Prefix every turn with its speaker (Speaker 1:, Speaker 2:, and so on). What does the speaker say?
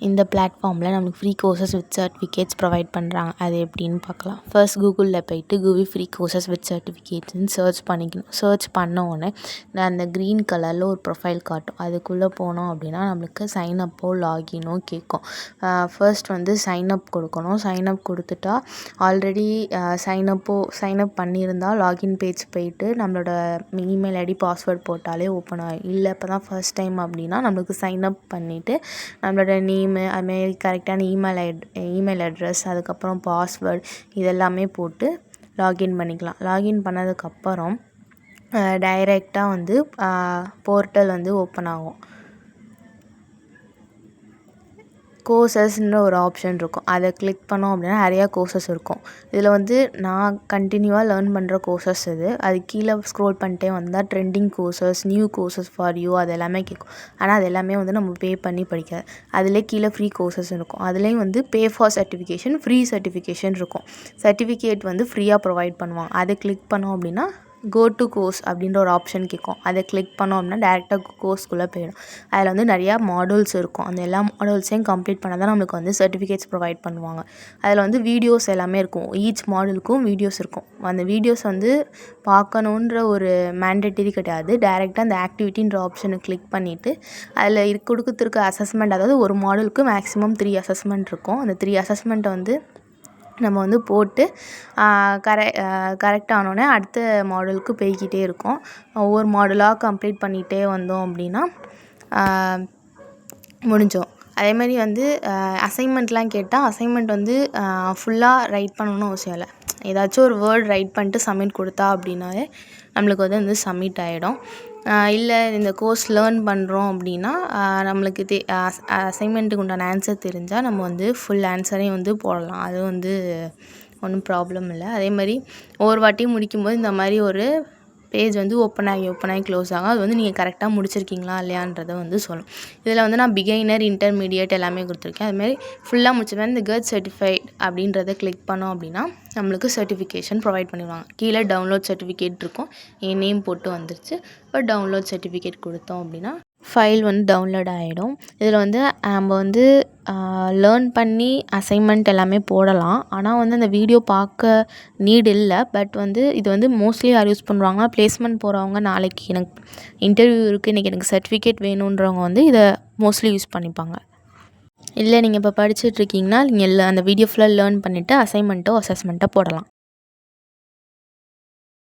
Speaker 1: இந்த பிளாட்ஃபார்மில் நம்மளுக்கு free courses with certificates provide பண்ணுறாங்க. அது எப்படின்னு பார்க்கலாம். ஃபர்ஸ்ட் கூகுளில் போய்ட்டு கூகுள் ஃப்ரீ கோர்சஸ் வித் சர்டிஃபிகேட்ஸ்ன்னு சர்ச் பண்ணிக்கணும். சர்ச் பண்ண உடனே அந்த க்ரீன் கலரில் ஒரு ப்ரொஃபைல் காட்டும். அதுக்குள்ளே போனோம் அப்படின்னா நம்மளுக்கு சைனப்போ லாகினோ கேட்கும். ஃபர்ஸ்ட் வந்து சைனப் கொடுக்கணும். சைனப் கொடுத்துட்டா ஆல்ரெடி சைனப் பண்ணியிருந்தால் லாகின் பேஜ் போய்ட்டு நம்மளோட இமெயில் ஐடி பாஸ்வேர்ட் போட்டாலே ஓப்பன் ஆகும். இல்லை இப்போ தான் ஃபர்ஸ்ட் டைம் அப்படின்னா நம்மளுக்கு சைனப் பண்ணிவிட்டு நம்மளோட நேமு அதுமாரி கரெக்டான இமெயில் அட்ரஸ் அதுக்கப்புறம் பாஸ்வேர்ட் இதெல்லாமே போட்டு லாகின் பண்ணிக்கலாம். லாகின் பண்ணதுக்கப்புறம் டைரெக்டாக வந்து போர்ட்டல் வந்து ஓப்பன் ஆகும். கோர்சஸ்ன்ற ஒரு ஆப்ஷன் இருக்கும். அதை கிளிக் பண்ணோம் அப்படின்னா நிறையா கோர்சஸ் இருக்கும். இதில் வந்து நான் கண்டினியூவாக லேர்ன் பண்ணுற கோர்சஸ் அது கீழே ஸ்க்ரோல் பண்ணிட்டே வந்தால் trending courses, new courses for you அது எல்லாமே கேட்கும். ஆனால் அது எல்லாமே வந்து நம்ம பே பண்ணி படிக்காது. அதிலே கீழே ஃப்ரீ கோர்சஸ் இருக்கும். அதுலேயும் வந்து pay for certification, free certification இருக்கும். சர்டிஃபிகேட் வந்து ஃப்ரீயாக ப்ரொவைட் பண்ணுவாங்க. அதை கிளிக் பண்ணோம் அப்படின்னா கோ டு கோர்ஸ் அப்படின்ற ஒரு ஆப்ஷன் கேட்கும். அதை கிளிக் பண்ணோம் அப்படின்னா டேரெக்டாக கோர்ஸ்குள்ளே போயிடும். அதில் வந்து நிறையா மாடல்ஸ் இருக்கும். அந்த எல்லா மாடல்ஸையும் கம்ப்ளீட் பண்ணால் தான் நம்மளுக்கு வந்து சர்டிஃபிகேட்ஸ் ப்ரொவைட் பண்ணுவாங்க. அதில் வந்து வீடியோஸ் எல்லாமே இருக்கும். ஈச் மாடலுக்கும் வீடியோஸ் இருக்கும். அந்த வீடியோஸ் வந்து பார்க்கணுன்ற ஒரு மேண்டேட்டரி கிடையாது. டேரெக்டாக அந்த ஆக்டிவிட்டின்ற ஆப்ஷனை கிளிக் பண்ணிவிட்டு அதில் கொடுத்துருக்க அசஸ்மெண்ட், அதாவது ஒரு மாடலுக்கு மேக்ஸிமம் 3 அசஸ்மெண்ட் இருக்கும். அந்த 3 அசஸ்மெண்ட்டை வந்து நம்ம வந்து போட்டு கரெக்ட் ஆனோடனே அடுத்த மாடலுக்கு போய்கிட்டே இருக்கும். ஒவ்வொரு மாடலாக கம்ப்ளீட் பண்ணிகிட்டே வந்தோம் அப்படின்னா முடிஞ்சோம். அதேமாதிரி வந்து அசைன்மெண்ட்லாம் கேட்டால் அசைன்மெண்ட் வந்து ஃபுல்லாக ரைட் பண்ணணும்னு அவசியம் இல்லை. ஏதாச்சும் ஒரு வேர்ட் ரைட் பண்ணிட்டு சப்மிட் கொடுத்தா அப்படின்னாலே நம்மளுக்கு வந்து சப்மிட் ஆகிடும். இல்லை இந்த கோர்ஸ் லேர்ன் பண்ணுறோம் அப்படின்னா நம்மளுக்கு அசைன்மெண்ட்டுக்கு உண்டான ஆன்சர் தெரிஞ்சால் நம்ம வந்து ஃபுல் ஆன்சரையும் வந்து போடலாம். அது வந்து ஒன்றும் ப்ராப்ளம் இல்லை. அதேமாதிரி ஒவ்வொரு வாட்டியும் முடிக்கும்போது இந்த மாதிரி ஒரு பேஜ் வந்து ஓப்பன் ஆகி க்ளோஸ் ஆகும். அது வந்து நீங்கள் கரெக்டாக முடிச்சிருக்கீங்களா இல்லையான்றதை வந்து சொல்லும். இதில் வந்து நான் பிகைனர், இன்டர்மீடியட் எல்லாமே கொடுத்துருக்கேன். அதுமாதிரி ஃபுல்லாக முடிச்சப்போ இந்த கெட் சர்டிஃபைட் அப்படின்றத கிளிக் பண்ணோம் அப்படின்னா நம்மளுக்கு சர்டிஃபிகேஷன் ப்ரொவைட் பண்ணிடுவாங்க. கீழே டவுன்லோட் சர்டிஃபிகேட் இருக்கும். என் நேம் போட்டு வந்துருச்சு. இப்போ டவுன்லோட் சர்டிஃபிகேட் கொடுத்தோம் அப்படின்னா ஃபைல் வந்து டவுன்லோட் ஆகிடும். இதில் வந்து நம்ம வந்து லேர்ன் பண்ணி அசைன்மெண்ட் எல்லாமே போடலாம். ஆனால் வந்து அந்த வீடியோ பார்க்க நீட் இல்லை. பட் வந்து இது வந்து மோஸ்ட்லி யார் யூஸ் பண்ணுறாங்கன்னா பிளேஸ்மெண்ட் போகிறவங்க, நாளைக்கு எனக்கு இன்டர்வியூ இருக்குது, இன்றைக்கி எனக்கு சர்டிஃபிகேட் வேணுன்றவங்க வந்து இதை மோஸ்ட்லி யூஸ் பண்ணிப்பாங்க. இல்லை நீங்கள் இப்போ படிச்சுட்ருக்கீங்கன்னா நீங்கள் அந்த வீடியோ ஃபுல்லாக லேர்ன் பண்ணிவிட்டு அசைன்மெண்ட்டோ அசஸ்மெண்ட்டோ போடலாம்.